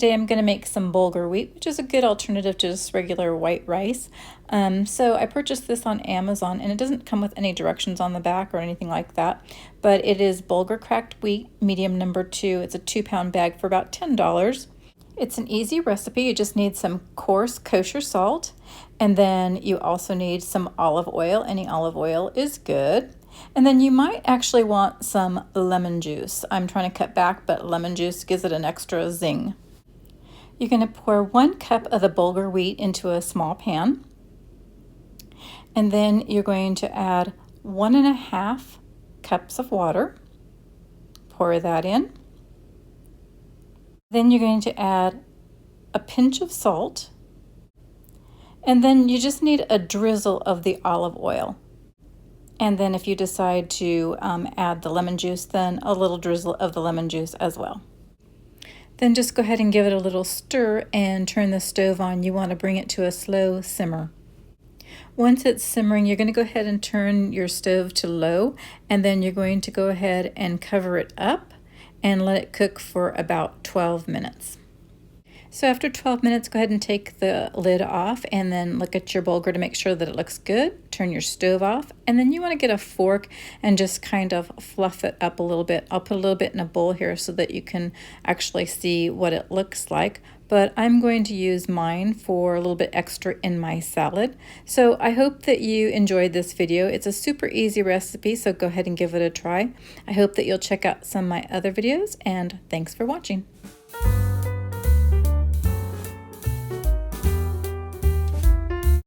today I'm going to make some bulgur wheat, which is a good alternative to just regular white rice. So I purchased this on Amazon, and it doesn't come with any directions on the back or anything like that, but it is Bulgur cracked wheat, medium number 2. It's a 2-pound bag for about $10. It's an easy recipe. You just need some coarse kosher salt, and then you also need some olive oil. Any olive oil is good. And then you might actually want some lemon juice. I'm trying to cut back, but lemon juice gives it an extra zing. You're going to pour 1 cup of the bulgur wheat into a small pan. And then you're going to add 1.5 cups of water. Pour that in. Then you're going to add a pinch of salt. And then you just need a drizzle of the olive oil. And then if you decide to add the lemon juice, then a little drizzle of the lemon juice as well. Then just go ahead and give it a little stir and turn the stove on. You want to bring it to a slow simmer. Once it's simmering, you're going to go ahead and turn your stove to low, and then you're going to go ahead and cover it up and let it cook for about 12 minutes. So after 12 minutes, go ahead and take the lid off and then look at your bulgur to make sure that it looks good. Turn your stove off, and then you want to get a fork and just kind of fluff it up a little bit. I'll put a little bit in a bowl here so that you can actually see what it looks like. But I'm going to use mine for a little bit extra in my salad. So I hope that you enjoyed this video. It's a super easy recipe, so go ahead and give it a try. I hope that you'll check out some of my other videos, and thanks for watching.